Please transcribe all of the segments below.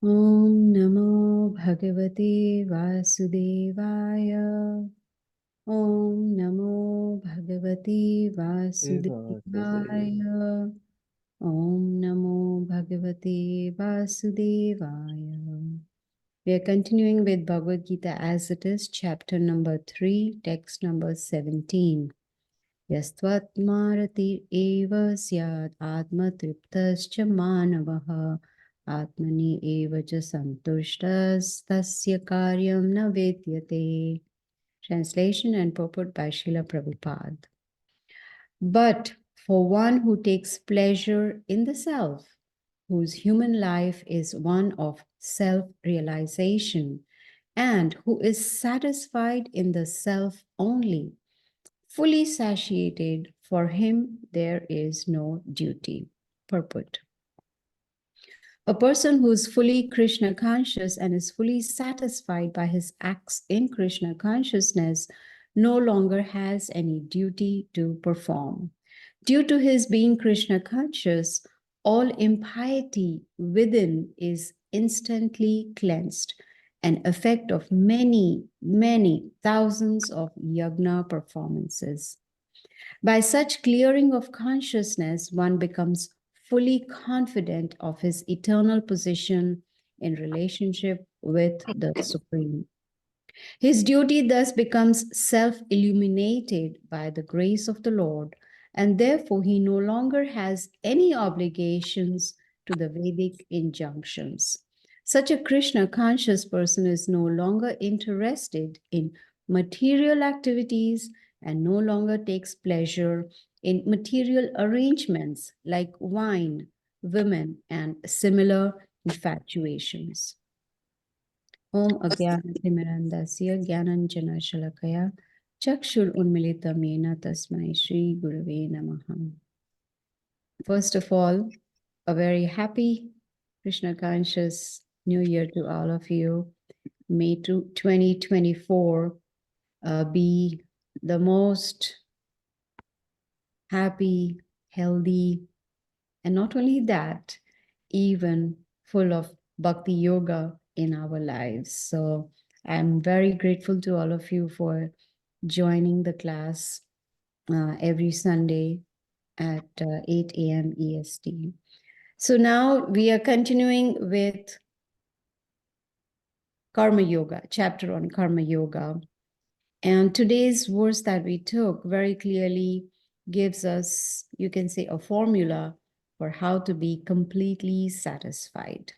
Om Namo Bhagavate Vasudevaya. Om Namo Bhagavate Vasudevaya. Om Namo Bhagavate Vasudevaya. We are continuing with Bhagavad Gita as it is, chapter number 3, text number 17. Yastvatmarati eva syad atma triptascha manavaha atmani eva cha santushtas tasya karyam na vedyate. Translation and purport by Srila Prabhupada. But for one who takes pleasure in the self, whose human life is one of self-realization, and who is satisfied in the self only, fully satiated, for him there is no duty. Purport. A person who is fully Krishna conscious and is fully satisfied by his acts in Krishna consciousness no longer has any duty to perform. Due to his being Krishna conscious, all impiety within is instantly cleansed, an effect of many, many thousands of yagna performances. By such clearing of consciousness, one becomes fully confident of his eternal position in relationship with the Supreme. His duty thus becomes self-illuminated by the grace of the Lord, and therefore he no longer has any obligations to the Vedic injunctions. Such a Krishna conscious person is no longer interested in material activities and no longer takes pleasure in material arrangements like wine, women, and similar infatuations. Om Agyanatimirandasya Gyananjana Shalakaya Chakshur Unmilitamena Tasmai Shri Gurave Namaha. First of all, a very happy Krishna conscious New Year to all of you. May 2024 be the most happy, healthy, and not only that, even full of bhakti yoga in our lives. So I'm very grateful to all of you for joining the class every Sunday at 8 a.m. EST. So now we are continuing with Karma Yoga, chapter on Karma Yoga. And today's verse that we took very clearly gives us, you can say, a formula for how to be completely satisfied.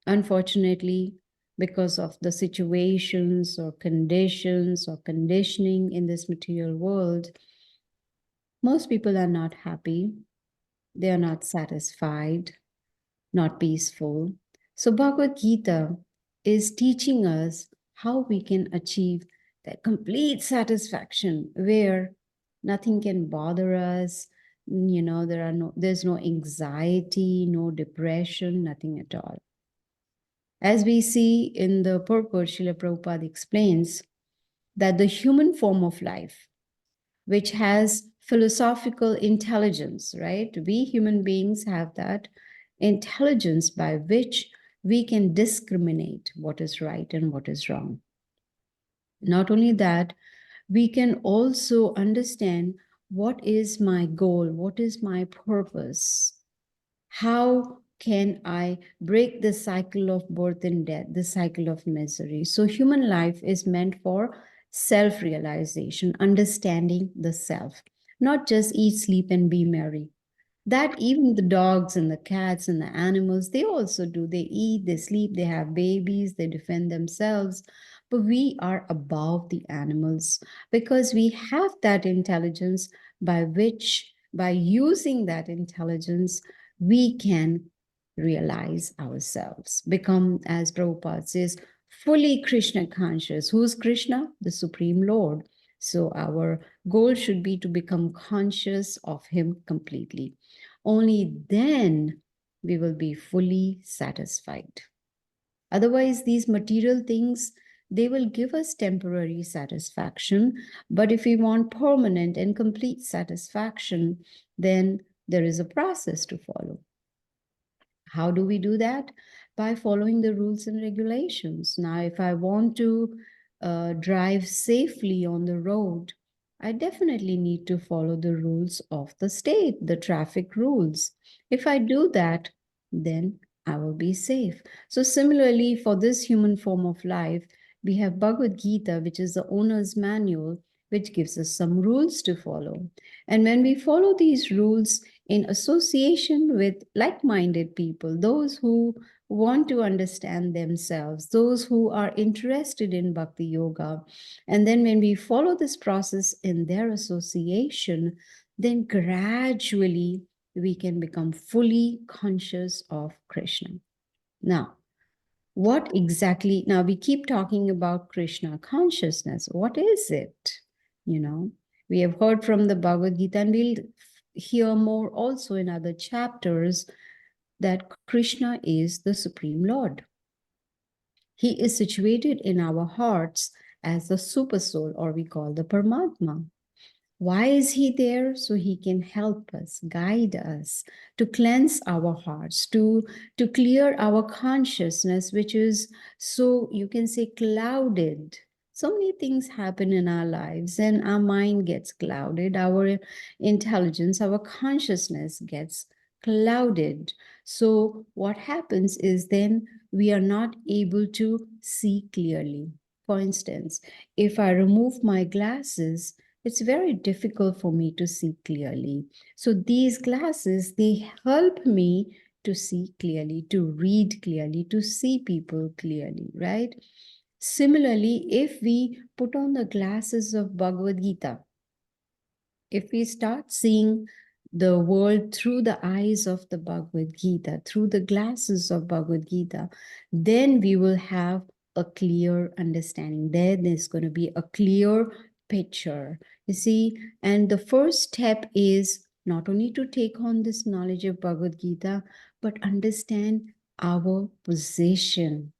Unfortunately, because of the situations or conditions or conditioning in this material world, most people are not happy. They are not satisfied, not peaceful. So Bhagavad Gita is teaching us how we can achieve that complete satisfaction where nothing can bother us. You know, there's no anxiety, no depression, nothing at all. As we see in the purport, Srila Prabhupada explains that the human form of life, which has philosophical intelligence, right? We human beings have that intelligence by which we can discriminate what is right and what is wrong. Not only that, we can also understand what is my goal, what is my purpose, how can I break the cycle of birth and death, the cycle of misery. So human life is meant for self-realization, understanding the self, not just eat, sleep, and be merry. That even the dogs and the cats and the animals, they also do. They eat, they sleep, they have babies, they defend themselves. But we are above the animals because we have that intelligence by which, by using that intelligence, we can realize ourselves, become, as Prabhupada says, fully Krishna conscious. Who's Krishna? The Supreme Lord. So our goal should be to become conscious of him completely. Only then we will be fully satisfied. Otherwise, these material things, they will give us temporary satisfaction. But if we want permanent and complete satisfaction, then there is a process to follow. How do we do that? By following the rules and regulations. Now, if I want to drive safely on the road, I definitely need to follow the rules of the state, the traffic rules. If I do that, then I will be safe. So, similarly, for this human form of life, we have Bhagavad Gita, which is the owner's manual, which gives us some rules to follow. And when we follow these rules, in association with like minded people, those who want to understand themselves, those who are interested in bhakti yoga. And then when we follow this process in their association, then gradually we can become fully conscious of Krishna. Now, what exactly, now we keep talking about Krishna consciousness. What is it? You know, we have heard from the Bhagavad Gita, and we'll hear more also in other chapters that Krishna is the Supreme Lord. He is situated in our hearts as the super soul, or we call the Paramatma. Why is he there? So he can help us, guide us, to cleanse our hearts, to clear our consciousness, which is, so you can say, clouded. So many things happen in our lives and our mind gets clouded, our intelligence, our consciousness gets clouded. So what happens is then we are not able to see clearly. For instance, if I remove my glasses, it's very difficult for me to see clearly. So these glasses, they help me to see clearly, to read clearly, to see people clearly, right? Similarly, if we put on the glasses of Bhagavad Gita, if we start seeing the world through the eyes of the Bhagavad Gita, through the glasses of Bhagavad Gita, then we will have a clear understanding. Then there's going to be a clear picture. You see, and the first step is not only to take on this knowledge of Bhagavad Gita, but understand our position.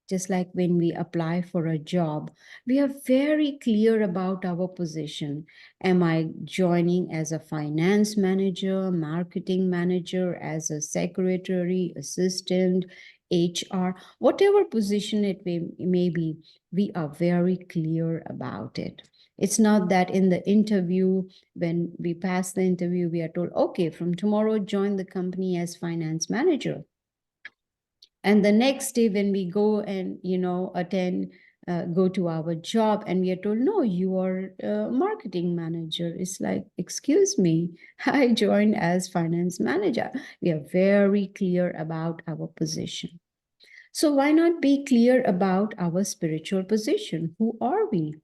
Just like when we apply for a job, we are very clear about our position. Am I joining as a finance manager, marketing manager, as a secretary, assistant, HR, whatever position it may be, we are very clear about it. It's not that in the interview, when we pass the interview, we are told, okay, from tomorrow, join the company as finance manager. And the next day when we go and attend, go to our job, and we are told, no, you are a marketing manager. It's like, excuse me, I joined as finance manager. We are very clear about our position. So why not be clear about our spiritual position? Who are we?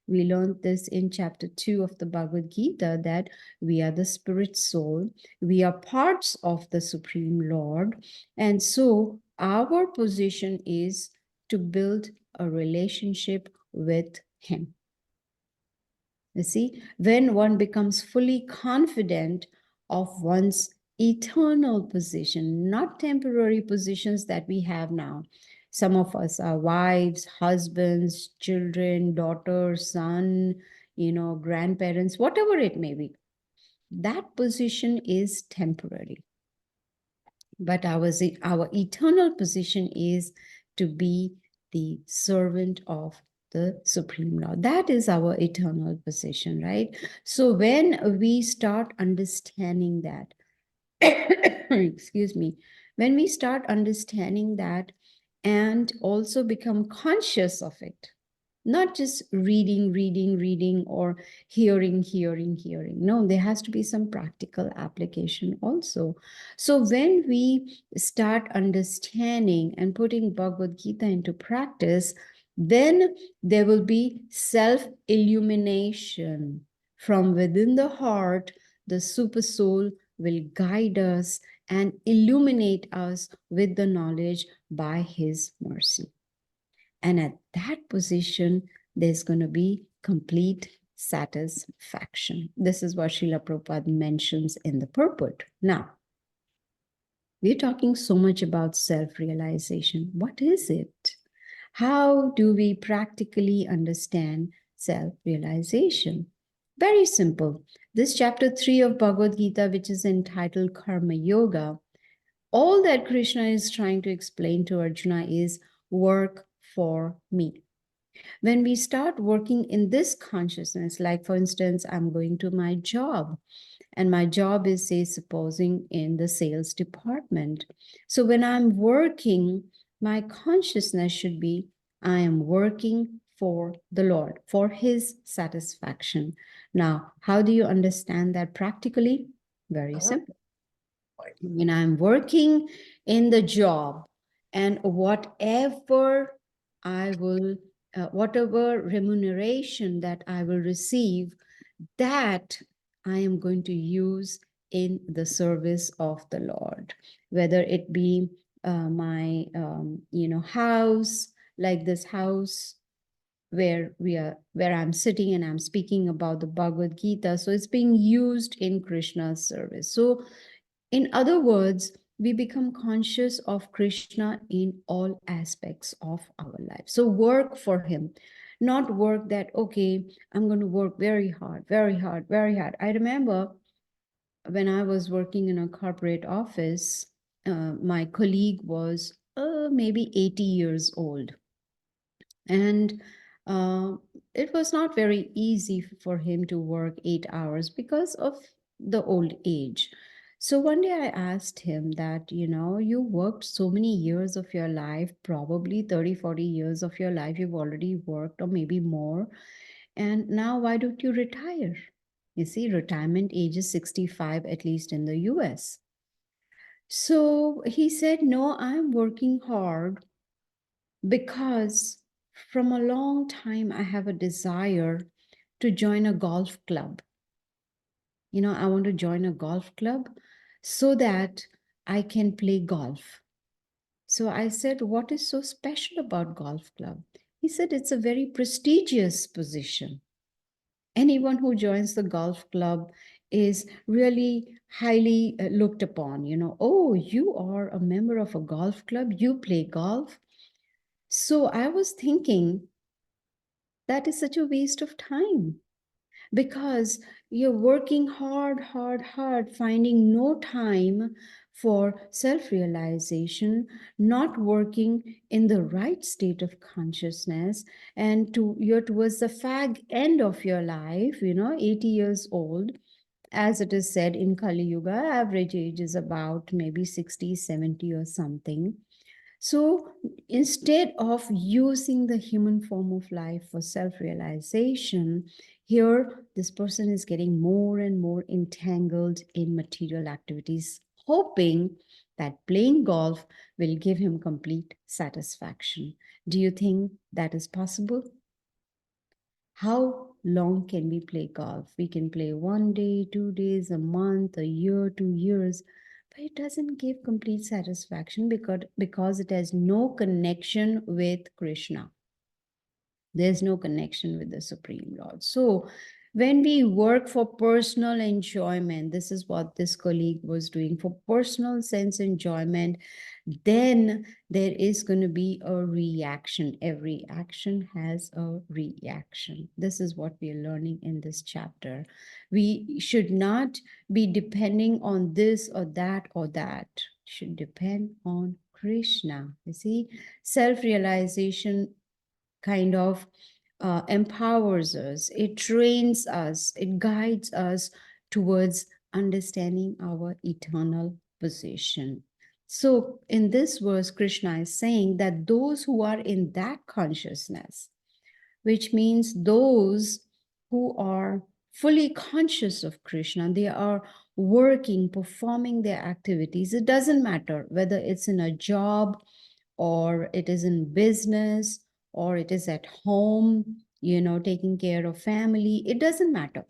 We learned this in chapter 2 of the Bhagavad Gita, that we are the spirit soul. We are parts of the Supreme Lord. And so our position is to build a relationship with Him. You see, when one becomes fully confident of one's eternal position, not temporary positions that we have now. Some of us are wives, husbands, children, daughters, son, grandparents, whatever it may be. That position is temporary. But our eternal position is to be the servant of the Supreme Lord. That is our eternal position, right? So when we start understanding that, excuse me, when we start understanding that and also become conscious of it, not just reading, or hearing. No, there has to be some practical application also. So when we start understanding and putting Bhagavad Gita into practice, then there will be self-illumination. From within the heart, the super soul will guide us and illuminate us with the knowledge by his mercy. And at that position, there's going to be complete satisfaction. This is what Srila Prabhupada mentions in the purport. Now, we're talking so much about self-realization. What is it? How do we practically understand self-realization? Very simple. This chapter 3 of Bhagavad Gita, which is entitled Karma Yoga, All that Krishna is trying to explain to Arjuna is work for me. When we start working in this consciousness, like for instance, I'm going to my job, and my job is, say, supposing in the sales department. So when I'm working, my consciousness should be, I am working for the Lord, for his satisfaction. Now, how do you understand that practically? Very simple. When I'm working in the job, and whatever whatever remuneration that I will receive, that I am going to use in the service of the Lord, whether it be my house, like this house where I'm sitting and I'm speaking about the Bhagavad Gita. So it's being used in Krishna's service. So in other words, we become conscious of Krishna in all aspects of our life. So work for him, not work that, okay, I'm going to work very hard, very hard, very hard. I remember when I was working in a corporate office, my colleague was maybe 80 years old. And uh, it was not very easy for him to work 8 hours because of the old age. So one day I asked him that, you worked so many years of your life, probably 30, 40 years of your life, you've already worked, or maybe more. And now why don't you retire? You see, retirement age is 65, at least in the US. So he said, no, I'm working hard because from a long time I have a desire to join a golf club. I want to join a golf club so that I can play golf. So I said, what is so special about golf club? He said, it's a very prestigious position. Anyone who joins the golf club is really highly looked upon. Oh, you are a member of a golf club, you play golf. So I was thinking, that is such a waste of time, because you're working hard, hard, hard, finding no time for self realization, not working in the right state of consciousness, and you're towards the fag end of your life, 80 years old. As it is said in Kali Yuga, average age is about maybe 60, 70 or something. So instead of using the human form of life for self realization, here this person is getting more and more entangled in material activities, hoping that playing golf will give him complete satisfaction. Do you think that is possible? How long can we play golf? We can play 1 day, 2 days, a month, a year, 2 years, but it doesn't give complete satisfaction because it has no connection with Krishna. There's no connection with the Supreme Lord. So when we work for personal enjoyment, this is what this colleague was doing, for personal sense enjoyment, then there is going to be a reaction. Every action has a reaction. This is what we are learning in this chapter. We should not be depending on this or that or that. Should depend on Krishna. You see, self-realization kind of empowers us, it trains us, it guides us towards understanding our eternal position. So, in this verse, Krishna is saying that those who are in that consciousness, which means those who are fully conscious of Krishna, they are working, performing their activities. It doesn't matter whether it's in a job, or it is in business, or it is at home, taking care of family. It doesn't matter.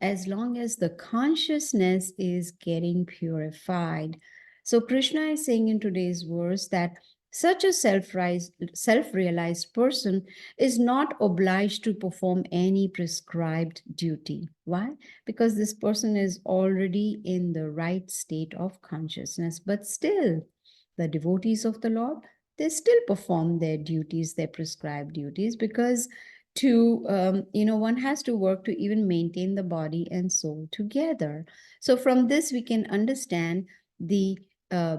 As long as the consciousness is getting purified. So Krishna is saying in today's verse that such a self-realized person is not obliged to perform any prescribed duty. Why? Because this person is already in the right state of consciousness. But still, the devotees of the Lord, they still perform their duties, their prescribed duties, because one has to work to even maintain the body and soul together. So from this we can understand the uh,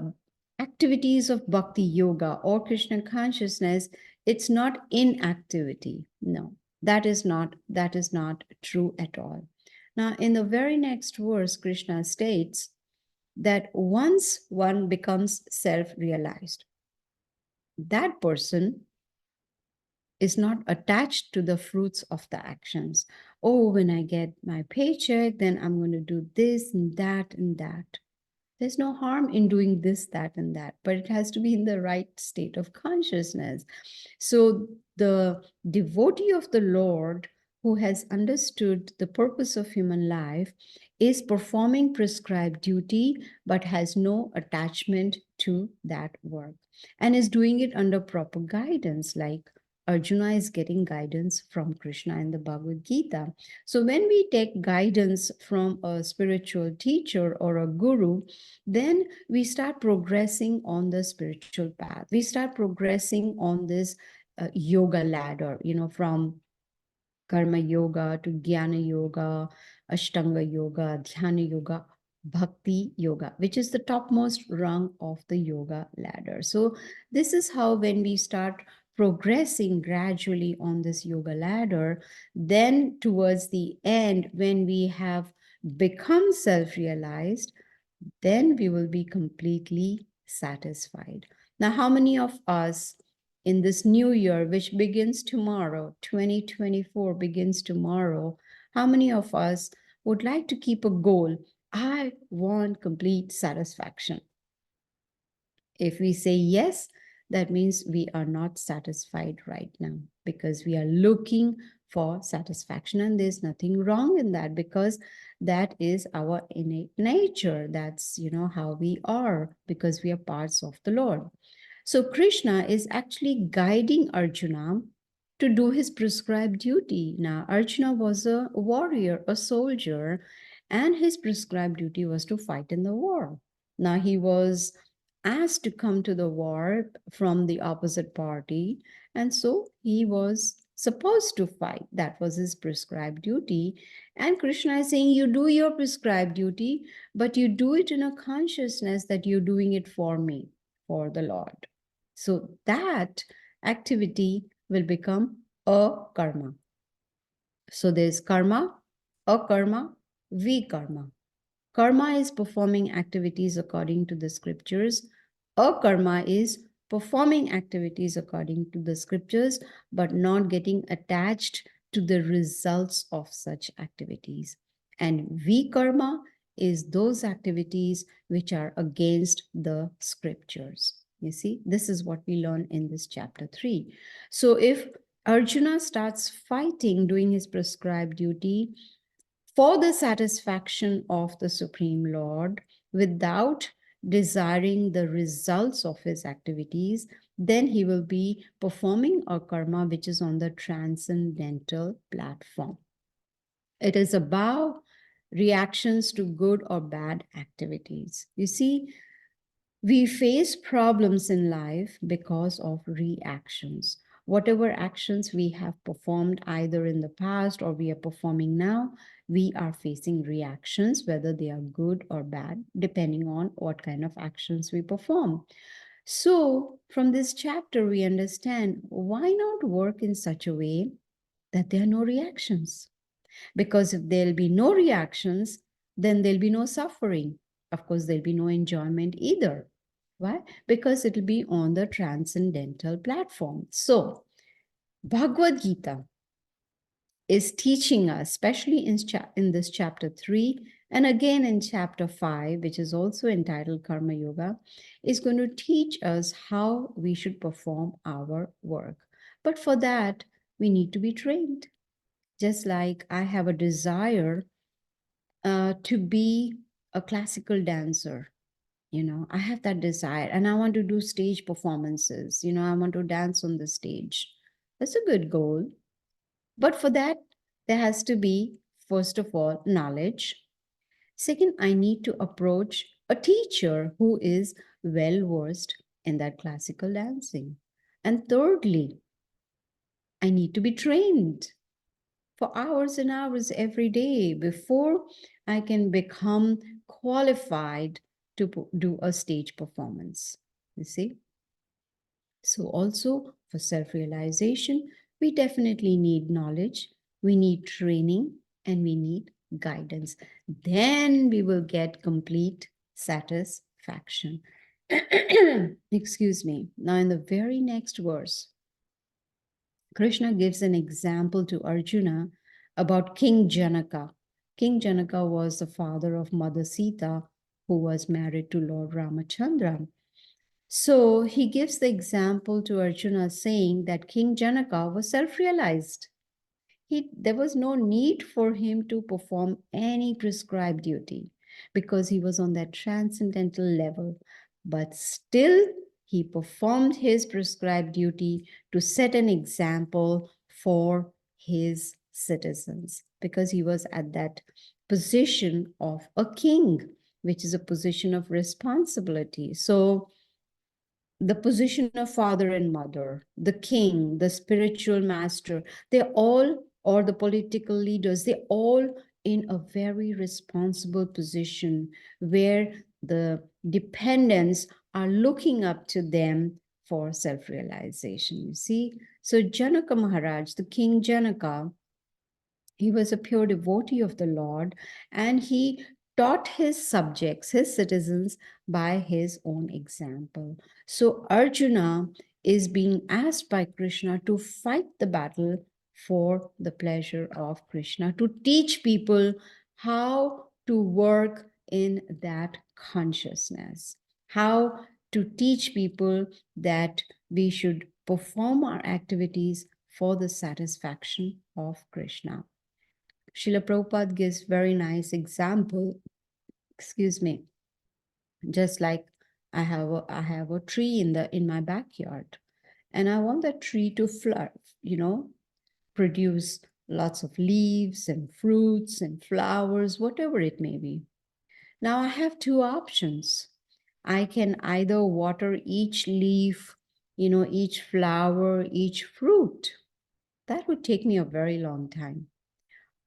activities of bhakti yoga or Krishna consciousness, it's not inactivity. No, that is not true at all. Now, in the very next verse, Krishna states that once one becomes self-realized, that person is not attached to the fruits of the actions. Oh, when I get my paycheck, then I'm going to do this and that and that. There's no harm in doing this, that, and that, but it has to be in the right state of consciousness. So the devotee of the Lord who has understood the purpose of human life is performing prescribed duty, but has no attachment to that work and is doing it under proper guidance, like Arjuna is getting guidance from Krishna in the Bhagavad Gita. So when we take guidance from a spiritual teacher or a guru, then we start progressing on the spiritual path. We start progressing on this yoga ladder, from karma yoga to jnana yoga, ashtanga yoga, dhyana yoga, bhakti yoga, which is the topmost rung of the yoga ladder. So this is how, when we start progressing gradually on this yoga ladder, then towards the end, when we have become self-realized, then we will be completely satisfied. Now, how many of us in this new year, which begins tomorrow, 2024 begins tomorrow, how many of us would like to keep a goal? I want complete satisfaction. If we say yes, that means we are not satisfied right now, because we are looking for satisfaction. And there's nothing wrong in that, because that is our innate nature. That's, how we are, because we are parts of the Lord. So Krishna is actually guiding Arjuna to do his prescribed duty. Now, Arjuna was a warrior, a soldier, and his prescribed duty was to fight in the war. Now, he was asked to come to the war from the opposite party, and so he was supposed to fight. That was his prescribed duty. And Krishna is saying, you do your prescribed duty, but you do it in a consciousness that you're doing it for me, for the Lord. So that activity will become a karma. So there's karma, akarma, vikarma. Karma is performing activities according to the scriptures. Akarma is performing activities according to the scriptures, but not getting attached to the results of such activities. And vikarma is those activities which are against the scriptures. You see, this is what we learn in this chapter 3. So if Arjuna starts fighting, doing his prescribed duty, for the satisfaction of the Supreme Lord, without desiring the results of his activities, then he will be performing a karma which is on the transcendental platform. It is about reactions to good or bad activities. You see, we face problems in life because of reactions. Whatever actions we have performed either in the past or we are performing now, we are facing reactions, whether they are good or bad, depending on what kind of actions we perform. So, from this chapter, we understand why not work in such a way that there are no reactions? Because if there'll be no reactions, then there'll be no suffering. Of course, there'll be no enjoyment either. Why? Because it'll be on the transcendental platform. So, Bhagavad Gita is teaching us, especially in this chapter 3, and again in chapter 5, which is also entitled Karma Yoga, is going to teach us how we should perform our work. But for that, we need to be trained. Just like I have a desire to be a classical dancer. I have that desire and I want to do stage performances. I want to dance on the stage. That's a good goal. But for that, there has to be, first of all, knowledge. Second, I need to approach a teacher who is well versed in that classical dancing. And thirdly, I need to be trained for hours and hours every day before I can become qualified to do a stage performance. You see? So, also for self realization, we definitely need knowledge, we need training, and we need guidance. Then we will get complete satisfaction. Excuse me. Now, in the very next verse, Krishna gives an example to Arjuna about King Janaka. King Janaka was the father of Mother Sita, who was married to Lord Ramachandra. So he gives the example to Arjuna saying that King Janaka was self realized. There was no need for him to perform any prescribed duty because he was on that transcendental level. But still, he performed his prescribed duty to set an example for his citizens because he was at that position of a king, which is a position of responsibility. So, the position of father and mother, the king, the spiritual master, they all, or the political leaders, they all in a very responsible position where the dependents are looking up to them for self-realization. You see? So Janaka Maharaj, the King Janaka, he was a pure devotee of the Lord, and he taught his subjects, his citizens, by his own example. So Arjuna is being asked by Krishna to fight the battle for the pleasure of Krishna, to teach people how to work in that consciousness, how to teach people that we should perform our activities for the satisfaction of Krishna. Srila Prabhupada gives very nice example. Excuse me. Just like I have a tree in my backyard, and I want that tree to flourish, produce lots of leaves and fruits and flowers, whatever it may be. Now I have two options. I can either water each leaf, each flower, each fruit. That would take me a very long time.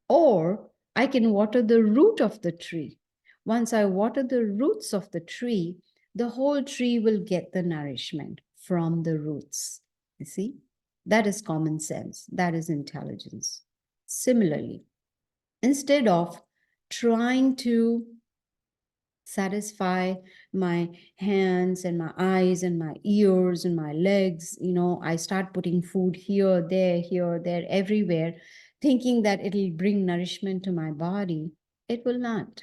Or I can water the root of the tree. Once I water the roots of the tree, the whole tree will get the nourishment from the roots. You see? That is common sense. That is intelligence. Similarly, instead of trying to satisfy my hands and my eyes and my ears and my legs, I start putting food here, there, everywhere, thinking that it'll bring nourishment to my body. It will not.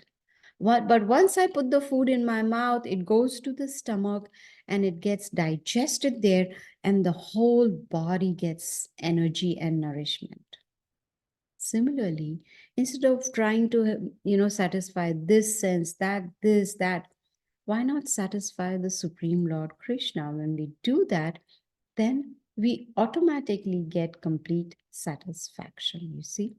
But once I put the food in my mouth, it goes to the stomach and it gets digested there, and the whole body gets energy and nourishment. Similarly, instead of trying to, satisfy this sense, that, why not satisfy the Supreme Lord Krishna? When we do that, then we automatically get complete satisfaction, you see.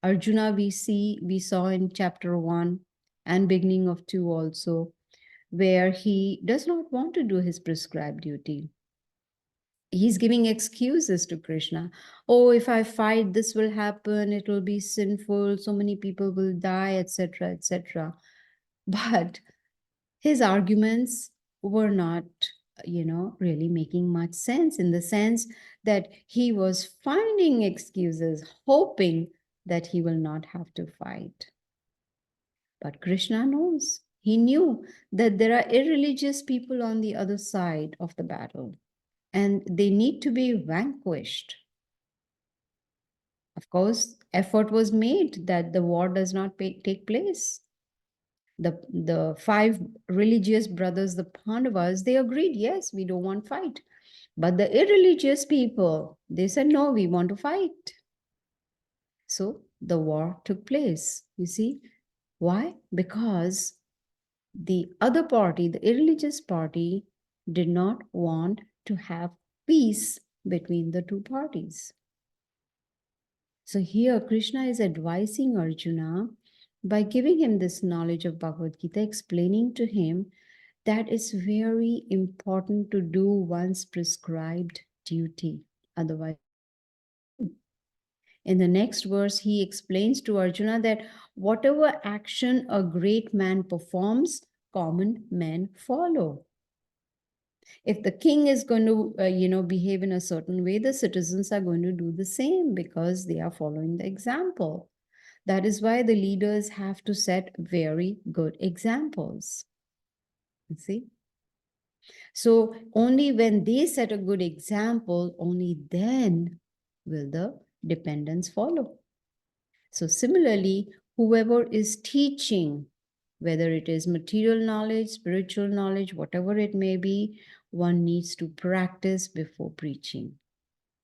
Arjuna, we saw in chapter 1 and beginning of 2 also, where he does not want to do his prescribed duty. He's giving excuses to Krishna. Oh, if I fight, this will happen, it will be sinful, so many people will die, etc., etc. But his arguments were not, really making much sense, in the sense that he was finding excuses, hoping that he will not have to fight. But Krishna knows. He knew that there are irreligious people on the other side of the battle, and they need to be vanquished. Of course, effort was made that the war does not take place. The 5 religious brothers, the Pandavas, they agreed, yes, we don't want fight. But the irreligious people, they said, no, we want to fight. So the war took place, you see. Why? Because the other party, the irreligious party, did not want to have peace between the two parties. So here Krishna is advising Arjuna by giving him this knowledge of Bhagavad Gita, explaining to him that it's very important to do one's prescribed duty. Otherwise, in the next verse, he explains to Arjuna that whatever action a great man performs common men follow. If the king is going to, behave in a certain way, the citizens are going to do the same because they are following the example. That is why the leaders have to set very good examples. You see? So only when they set a good example, only then will the dependents follow. So similarly, whoever is teaching, whether it is material knowledge, spiritual knowledge, whatever it may be, one needs to practice before preaching.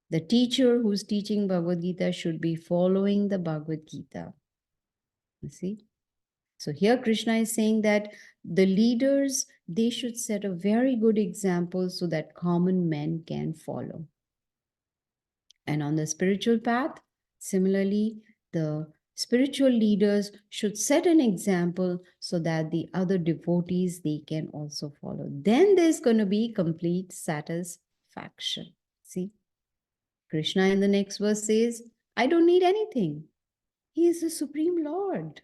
The teacher who's teaching Bhagavad Gita should be following the Bhagavad Gita. You see? So here Krishna is saying that the leaders, they should set a very good example so that common men can follow. And on the spiritual path, similarly, the spiritual leaders should set an example so that the other devotees, they can also follow. Then there's going to be complete satisfaction. See, Krishna in the next verse says, I don't need anything. He is the Supreme Lord.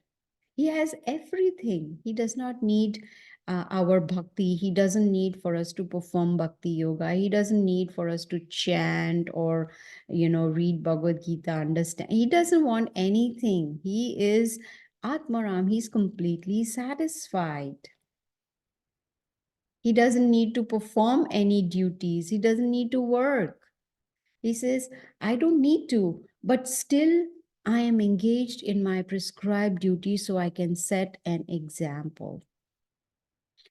He has everything. He does not need our bhakti. He doesn't need for us to perform bhakti yoga. He doesn't need for us to chant or, read Bhagavad Gita, understand. He doesn't want anything. He is Atmaram. He's completely satisfied. He doesn't need to perform any duties. He doesn't need to work. He says, I don't need to, but still I am engaged in my prescribed duty so I can set an example.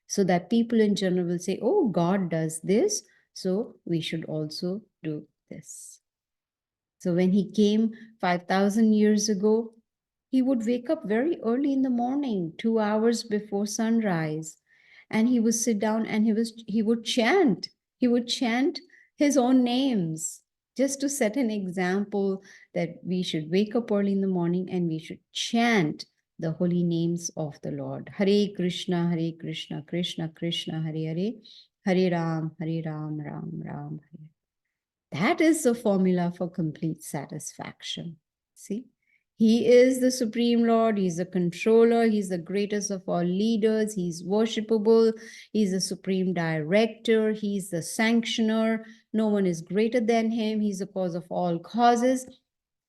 So that people in general will say, oh, God does this, so we should also do this. So when he came 5,000 years ago, he would wake up very early in the morning, 2 hours before sunrise, and he would sit down and he would chant. He would chant his own names just to set an example that we should wake up early in the morning and we should chant the holy names of the Lord. Hare Krishna, Krishna Krishna, Hare Hare, Hare Ram, Ram Ram, Hare. That is the formula for complete satisfaction. See, he is the Supreme Lord. He's the controller. He's the greatest of all leaders. He's worshipable. He's the Supreme Director. He's the sanctioner. No one is greater than him. He's the cause of all causes.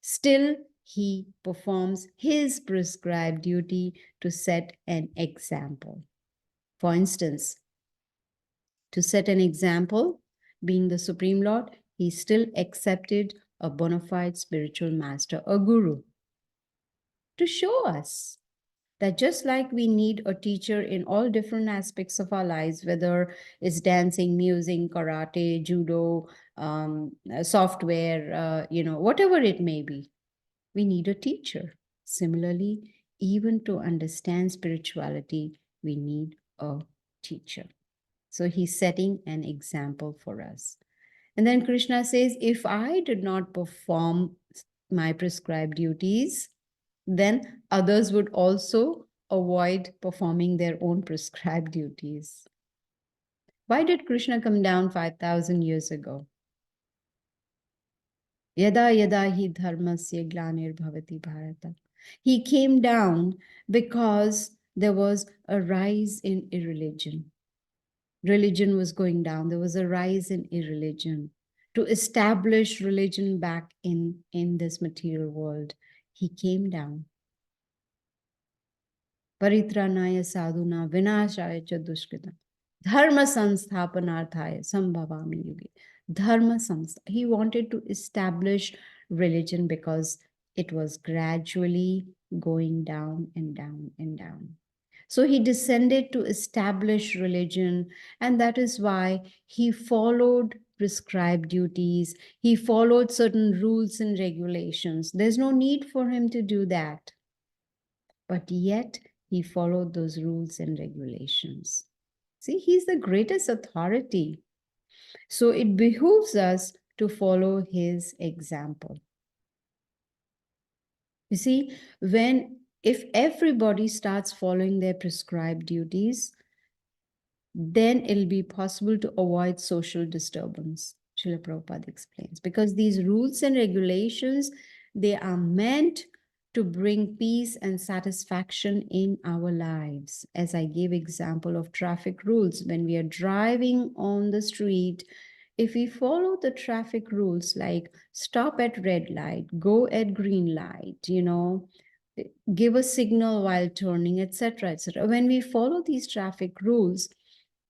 Still, he performs his prescribed duty to set an example. For instance, to set an example, being the Supreme Lord, he still accepted a bona fide spiritual master, a guru, to show us that just like we need a teacher in all different aspects of our lives, whether it's dancing, music, karate, judo, software, whatever it may be, we need a teacher. Similarly, even to understand spirituality, we need a teacher. So he's setting an example for us. And then Krishna says, if I did not perform my prescribed duties, then others would also avoid performing their own prescribed duties. Why did Krishna come down 5,000 years ago? Yada yada hi dharmasya glanir bhavati bharata. He came down because there was a rise in irreligion. Religion was going down. There was a rise in irreligion. To establish religion back in this material world, he came down. Paritranaya sadhuna vinashaya cha dushkrita. Dharma samsthapanarthaya sambhavami yuge. Dharma samstha. He wanted to establish religion because it was gradually going down and down and down. So he descended to establish religion, and that is why he followed prescribed duties. He followed certain rules and regulations. There's no need for him to do that. But yet he followed those rules and regulations. See, he's the greatest authority. So it behooves us to follow his example. You see, if everybody starts following their prescribed duties, then it'll be possible to avoid social disturbance. Srila Prabhupada explains. Because these rules and regulations, they are meant to bring peace and satisfaction in our lives. As I gave example of traffic rules, when we are driving on the street, if we follow the traffic rules like stop at red light, go at green light, give a signal while turning, etc., etc. When we follow these traffic rules,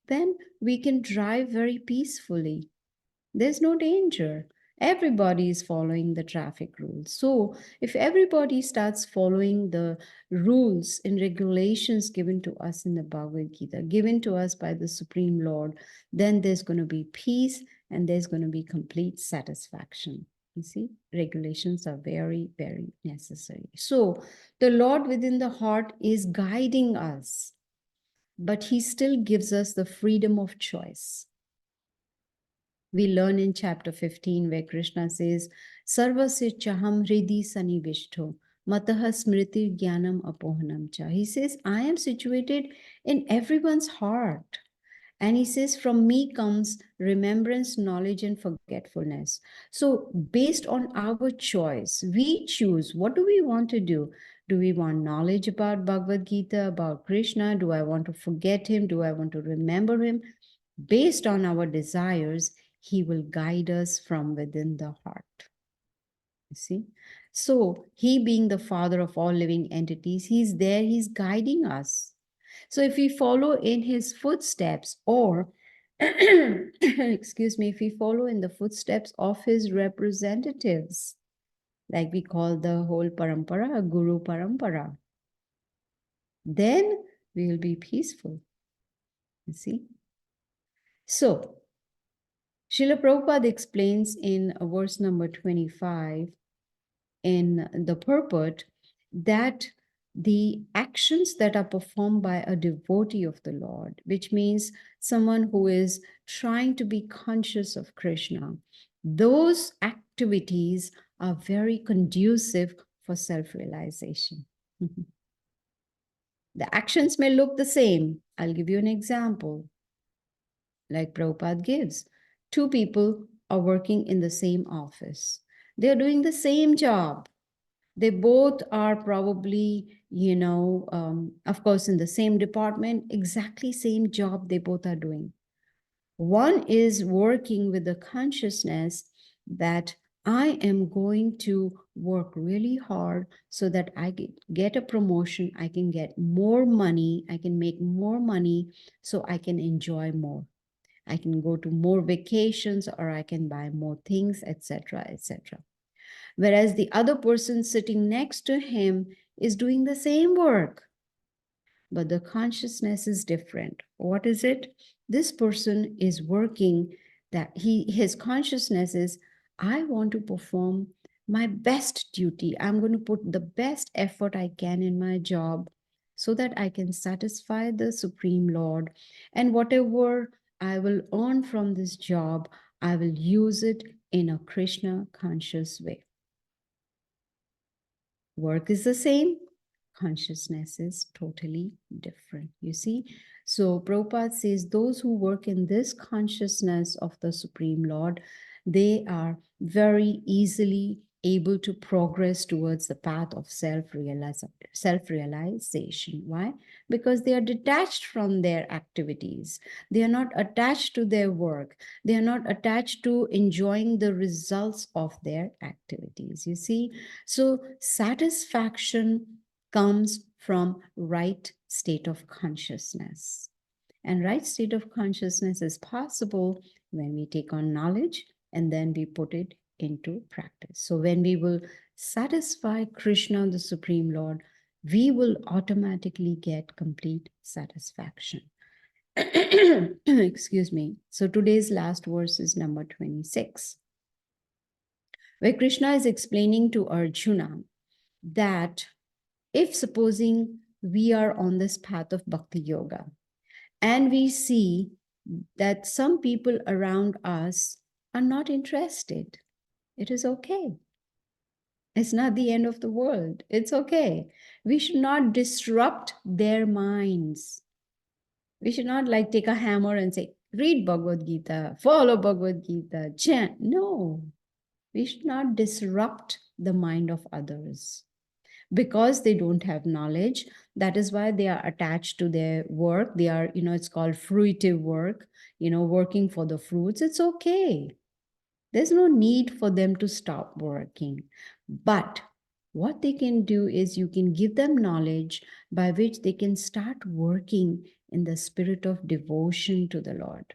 then we can drive very peacefully. There's no danger. Everybody is following the traffic rules. So, if everybody starts following the rules and regulations given to us in the Bhagavad Gita, given to us by the Supreme Lord, then there's going to be peace and there's going to be complete satisfaction. You see, regulations are very, very necessary. So, the Lord within the heart is guiding us, but He still gives us the freedom of choice. We learn in chapter 15 where Krishna says, Sarvasya chaham hridi sanivishto, mataha smriti jnanam apohanam cha. He says, I am situated in everyone's heart. And he says, from me comes remembrance, knowledge, and forgetfulness. So, based on our choice, we choose what do we want to do? Do we want knowledge about Bhagavad Gita, about Krishna? Do I want to forget him? Do I want to remember him? Based on our desires, he will guide us from within the heart. You see? So, he being the father of all living entities, he's there, he's guiding us. So, if we follow in his footsteps, or excuse me, if we follow in the footsteps of his representatives, like we call the whole parampara, Guru Parampara, then we will be peaceful. You see? So, Srila Prabhupada explains in verse number 25 in the purport that the actions that are performed by a devotee of the Lord, which means someone who is trying to be conscious of Krishna, those activities are very conducive for self-realization. The actions may look the same. I'll give you an example. Like Prabhupada gives. Two people are working in the same office. They're doing the same job. They both are probably, of course, in the same department, exactly same job they both are doing. One is working with the consciousness that I am going to work really hard so that I get a promotion, I can get more money, I can make more money so I can enjoy more. I can go to more vacations, or I can buy more things, etc., etc. Whereas the other person sitting next to him is doing the same work, but the consciousness is different. What is it? This person is working that his consciousness is, I want to perform my best duty. I'm going to put the best effort I can in my job so that I can satisfy the Supreme Lord. And whatever I will earn from this job, I will use it in a Krishna conscious way. Work is the same, consciousness is totally different. You see? So Prabhupada says those who work in this consciousness of the Supreme Lord, they are very easily able to progress towards the path of self-realization. Why? Because they are detached from their activities. They are not attached to their work. They are not attached to enjoying the results of their activities. You see? So satisfaction comes from right state of consciousness. And right state of consciousness is possible when we take on knowledge and then we put it into practice. So when we will satisfy Krishna, the Supreme Lord, we will automatically get complete satisfaction. Excuse me. So today's last verse is number 26, where Krishna is explaining to Arjuna that if supposing we are on this path of bhakti yoga and we see that some people around us are not interested, it is okay. It's not the end of the world. It's okay. We should not disrupt their minds. We should not like take a hammer and say, read Bhagavad Gita, follow Bhagavad Gita, chant. No, we should not disrupt the mind of others. because they don't have knowledge. That is why they are attached to their work. They are, it's called fruitive work, working for the fruits. It's okay. There's no need for them to stop working. But what they can do is you can give them knowledge by which they can start working in the spirit of devotion to the Lord.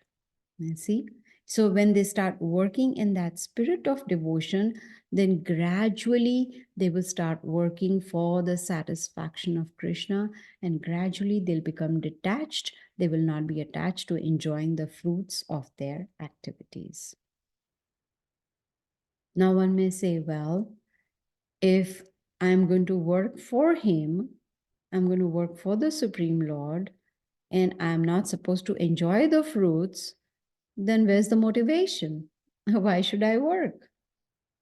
You see? So when they start working in that spirit of devotion, then gradually they will start working for the satisfaction of Krishna, and gradually they'll become detached. They will not be attached to enjoying the fruits of their activities. Now one may say, well, if I'm going to work for him, I'm going to work for the Supreme Lord, and I'm not supposed to enjoy the fruits, then where's the motivation? Why should I work?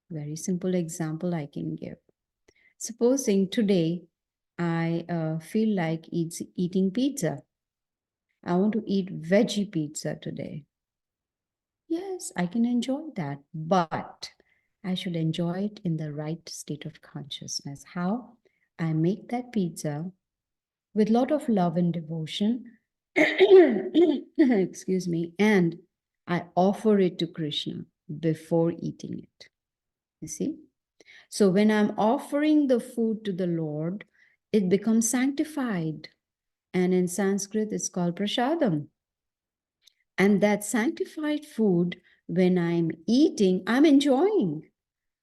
Very simple example I can give. Supposing today I feel like eating pizza. I want to eat veggie pizza today. Yes, I can enjoy that, but I should enjoy it in the right state of consciousness. How? I make that pizza with a lot of love and devotion. Excuse me. And I offer it to Krishna before eating it. You see? So when I'm offering the food to the Lord, it becomes sanctified. And in Sanskrit, it's called prasadam. And that sanctified food, when I'm eating, I'm enjoying,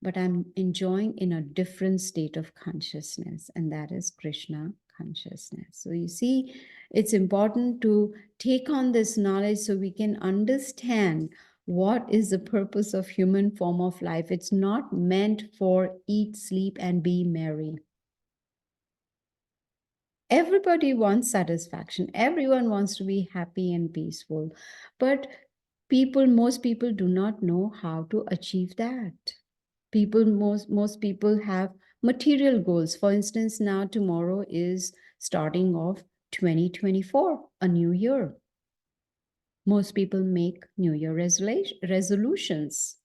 but I'm enjoying in a different state of consciousness, and that is Krishna consciousness. So you see, it's important to take on this knowledge so we can understand what is the purpose of human form of life. It's not meant for eat, sleep, and be merry. Everybody wants satisfaction. Everyone wants to be happy and peaceful. But most people do not know how to achieve that. Most people have material goals. For instance, now tomorrow is starting off 2024, a new year. Most people make New Year resolutions.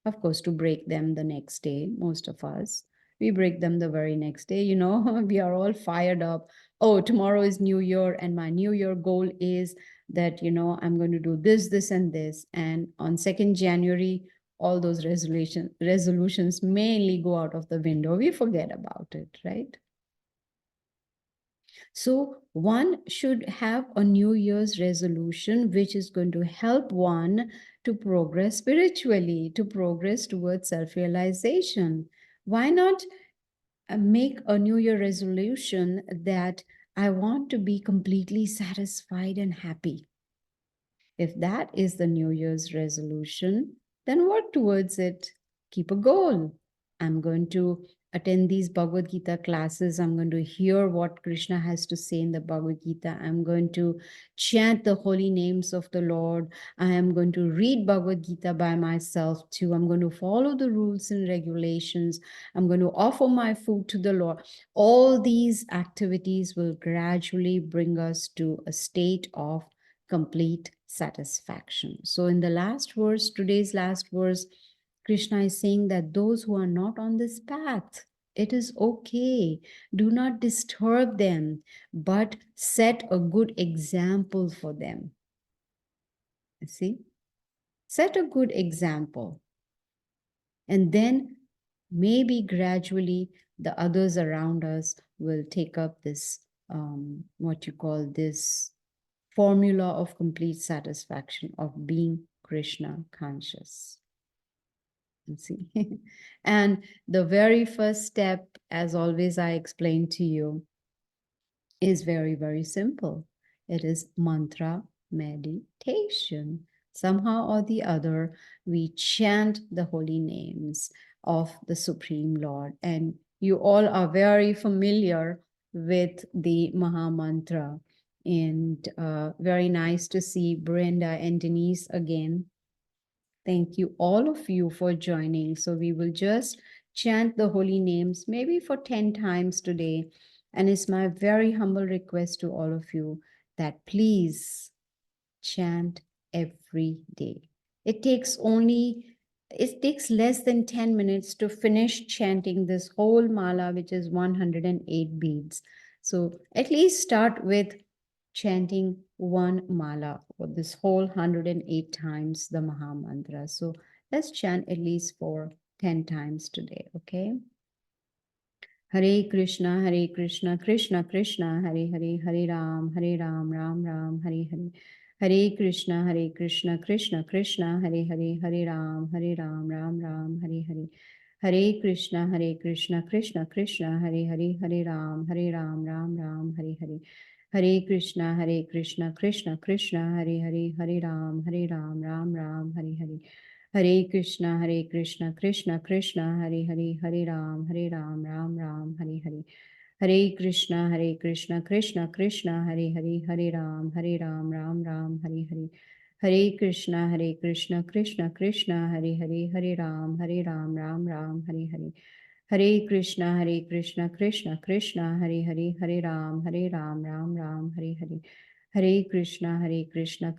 Of course, to break them the next day, most of us, we break them the very next day. We are all fired up. Oh, tomorrow is New Year, and my New Year goal is that, I'm going to do this, this, and this. And on 2nd January, all those resolutions mainly go out of the window. We forget about it, right? So one should have a New Year's resolution which is going to help one to progress spiritually, to progress towards self-realization. Why not make a New Year resolution that I want to be completely satisfied and happy? If that is the New Year's resolution, then work towards it. Keep a goal. I'm going to attend these Bhagavad Gita classes. I'm going to hear what Krishna has to say in the Bhagavad Gita. I'm going to chant the holy names of the Lord. I am going to read Bhagavad Gita by myself too. I'm going to follow the rules and regulations. I'm going to offer my food to the Lord. All these activities will gradually bring us to a state of complete satisfaction. So in the last verse, today's last verse, Krishna is saying that those who are not on this path, it is okay. Do not disturb them, but set a good example for them. You see? Set a good example. And then maybe gradually the others around us will take up this, what you call this formula of complete satisfaction of being Krishna conscious. See, and the very first step, as always, I explain to you, is very, very simple. It is mantra meditation. Somehow or the other, we chant the holy names of the Supreme Lord. And you all are very familiar with the Maha Mantra. And very nice to see Brenda and Denise again. Thank you, all of you, for joining. So we will just chant the holy names maybe for 10 times today. And it's my very humble request to all of you that please chant every day. It takes only it takes less than 10 minutes to finish chanting this whole mala, which is 108 beads. So at least start with chanting one mala or this whole 108 times the Maha Mantra. So let's chant at least for 10 times today, okay? Hare Krishna, Krishna Krishna, Hare Hare, Hare Ram, Ram Ram, Hare Hare. Hare Krishna, Krishna Krishna, Hare Hare, Hare Ram, Ram Ram, Hare Hare. Hare Krishna, Krishna Krishna, Hare Hare, Hare Ram, Ram Ram, Hare Hare. Hare Krishna, Krishna Krishna, Hare Hare, Hare Ram, Ram Ram, Hare Hare. Hare Krishna, Krishna Krishna, Hare Hare, Hare Ram, Ram Ram, Hare Hare. Hare Krishna, Krishna Krishna, Hare Hare, Hare Ram, Ram Ram, Hare Hare. Hare Krishna, Krishna Krishna, Hare Hare, Hare Ram, Ram Ram, Hare Hare. Hare Krishna, Krishna Krishna, Hare Hare, Hare Ram, Ram Ram, Hare Hare. Hare Krishna,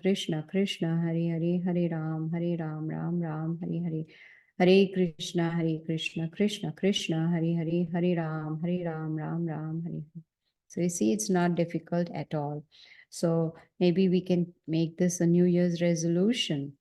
Krishna Krishna, Hare Hare, Hare Ram, Ram Ram, Hare Hare. Hare Krishna, Krishna Krishna, Hare Hare, Hare Ram, Ram Ram, Hare Hare. So you see, it's not difficult at all. So maybe we can make this a New Year's resolution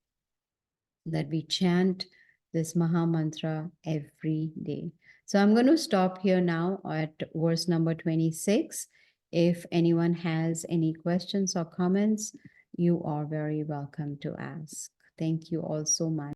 that we chant this Maha Mantra every day. So I'm going to stop here now at verse number 26. If anyone has any questions or comments, you are very welcome to ask. Thank you all so much.